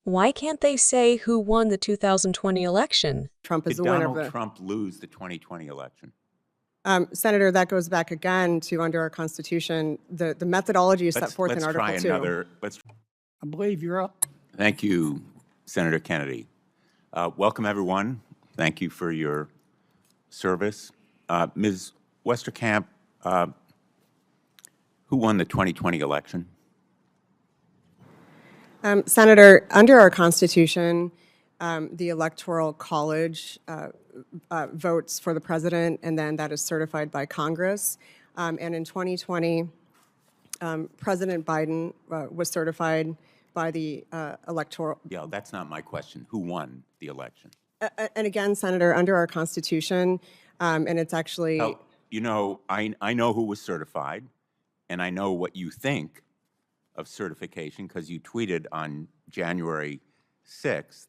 Why can't they say who won the 2020 election? Trump is Did the winner Donald of the Trump lose the 2020 election? Senator, that goes back again to under our Constitution, the methodology is set forth in Article 2. I believe you're up. Thank you, Senator Kennedy. Welcome, everyone. Thank you for your service. Ms. Westerkamp, who won the 2020 election? Senator, under our Constitution, the Electoral College votes for the president, and then that is certified by Congress. And in 2020, President Biden was certified by the electoral. Yeah, that's not my question. Who won the election? And again, Senator, under our Constitution, and it's actually. Well, you know, I know who was certified, and I know what you think of certification because you tweeted on January 6th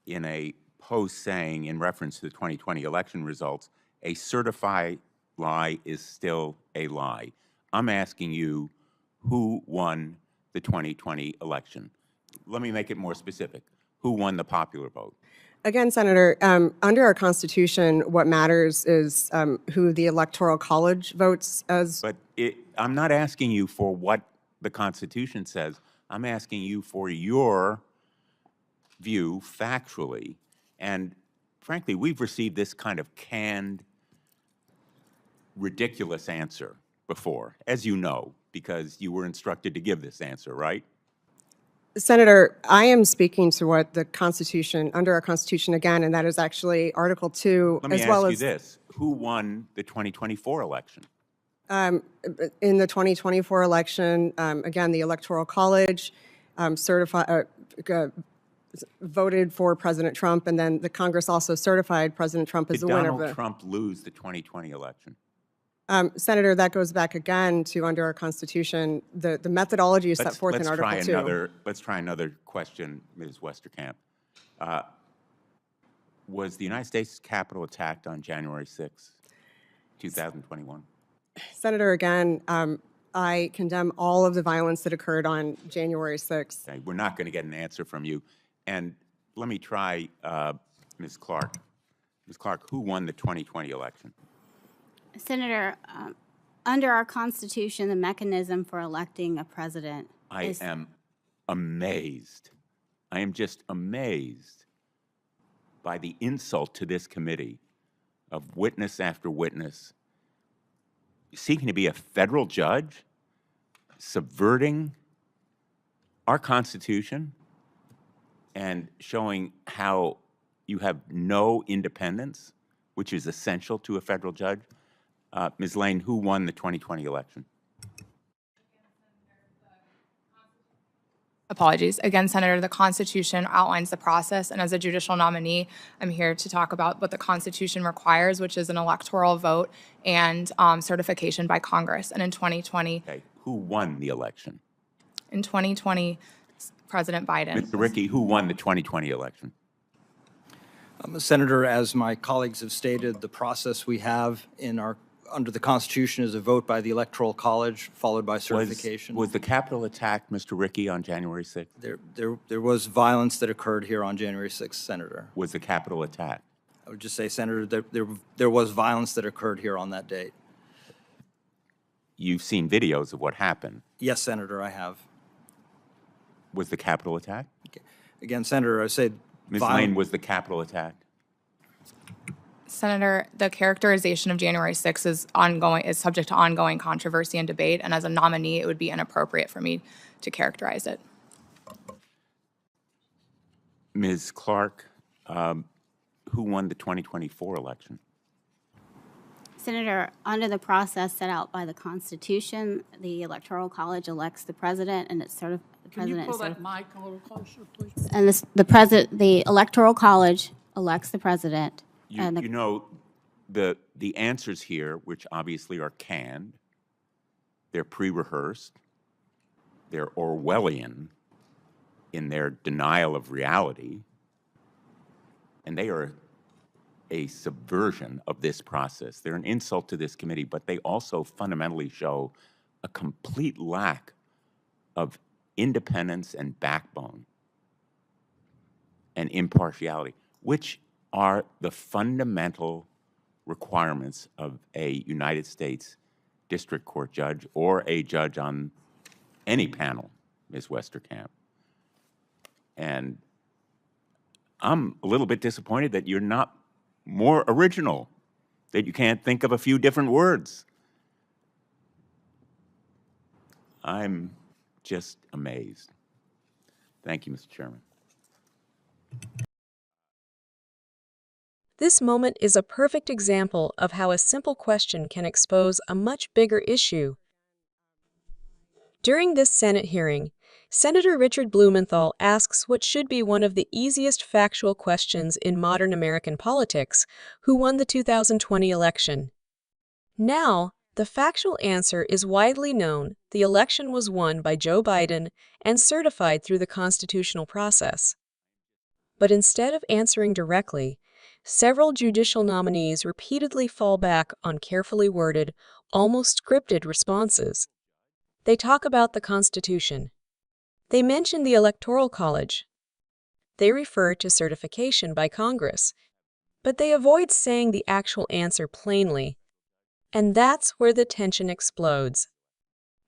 in a post saying, in reference to the 2020 election results, a certified lie is still a lie. I'm asking you, who won the 2020 election? Let me make it more specific. Who won the popular vote? Again, Senator, under our Constitution, what matters is who the Electoral College votes as. But I'm not asking you for what the Constitution says. I'm asking you for your view factually. And frankly, we've received this kind of canned, ridiculous answer before, as you know, because you were instructed to give this answer, right? Senator, I am speaking to what the Constitution, under our Constitution again, and that is actually Article 2, Let me as well ask you as. this. Who won the 2024 election? In the 2024 election, again, the Electoral College voted for President Trump, and then the Congress also certified President Trump as Did the winner of Donald the. Trump lose the 2020 election? Senator, that goes back again to under our Constitution, the methodology is set forth in Article 2. Let's try another question, Ms. Westerkamp. Was the United States Capitol attacked on January 6, 2021? Senator, again, I condemn all of the violence that occurred on January 6th. Okay, we're not going to get an answer from you. And let me try Ms. Clark. Ms. Clark, who won the 2020 election? Senator, under our Constitution, the mechanism for electing a president I am amazed. I am just amazed by the insult to this committee of witness after witness seeking to be a federal judge, subverting our Constitution, and showing how you have no independence, which is essential to a federal judge. Ms. Lane, who won the 2020 election? Apologies. Again, Senator, the Constitution outlines the process, and as a judicial nominee, I'm here to talk about what the Constitution requires, which is an electoral vote and certification by Congress. And in 2020, Okay, who won the election? in 2020, President Biden. Mr. Rickey, who won the 2020 election? Senator, as my colleagues have stated, the process we have under the Constitution is a vote by the Electoral College, followed by certification. Was the Capitol attacked, Mr. Rickey, on January 6th? There was violence that occurred here on January 6th, Senator. Was the Capitol attacked? I would just say, Senator, there was violence that occurred here on that date. You've seen videos of what happened. Yes, Senator, I have. Was the Capitol attacked? Again, Senator, I say Ms. Lane, was the Capitol attacked? Senator, the characterization of January 6th is subject to ongoing controversy and debate, and as a nominee, it would be inappropriate for me to characterize it. Ms. Clark, who won the 2024 election? Senator, under the process set out by the Constitution, the Electoral College elects the president, and it's certified. Can you pull that mic a little closer, please? And the Electoral College elects the president. You know, the answers here, which obviously are canned, they're pre-rehearsed, they're Orwellian in their denial of reality, and they are a subversion of this process. They're an insult to this committee, but they also fundamentally show a complete lack of independence and backbone and impartiality, which are the fundamental requirements of a United States District Court judge or a judge on any panel, Ms. Westerkamp. And I'm a little bit disappointed that you're not more original, that you can't think of a few different words. I'm just amazed. Thank you, Mr. Chairman. This moment is a perfect example of how a simple question can expose a much bigger issue. During this Senate hearing, Senator Richard Blumenthal asks what should be one of the easiest factual questions in modern American politics: who won the 2020 election? Now, the factual answer is widely known. The election was won by Joe Biden and certified through the constitutional process. But instead of answering directly, several judicial nominees repeatedly fall back on carefully worded, almost scripted responses. They talk about the Constitution. They mention the Electoral College. They refer to certification by Congress. But they avoid saying the actual answer plainly. And that's where the tension explodes.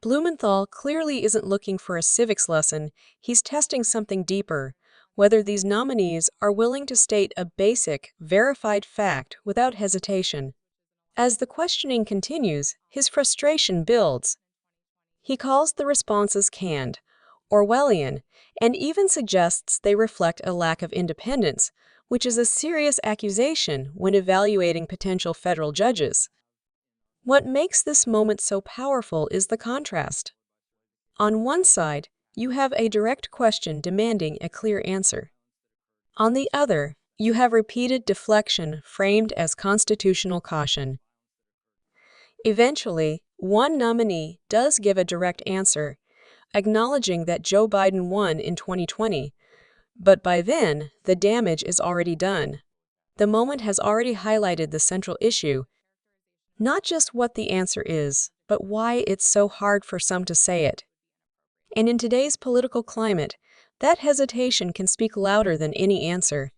Blumenthal clearly isn't looking for a civics lesson. He's testing something deeper: whether these nominees are willing to state a basic, verified fact without hesitation. As the questioning continues, his frustration builds. He calls the responses canned, Orwellian, and even suggests they reflect a lack of independence, which is a serious accusation when evaluating potential federal judges. What makes this moment so powerful is the contrast. On one side, you have a direct question demanding a clear answer. On the other, you have repeated deflection framed as constitutional caution. Eventually, one nominee does give a direct answer, acknowledging that Joe Biden won in 2020, but by then, the damage is already done. The moment has already highlighted the central issue: not just what the answer is, but why it's so hard for some to say it. And in today's political climate, that hesitation can speak louder than any answer.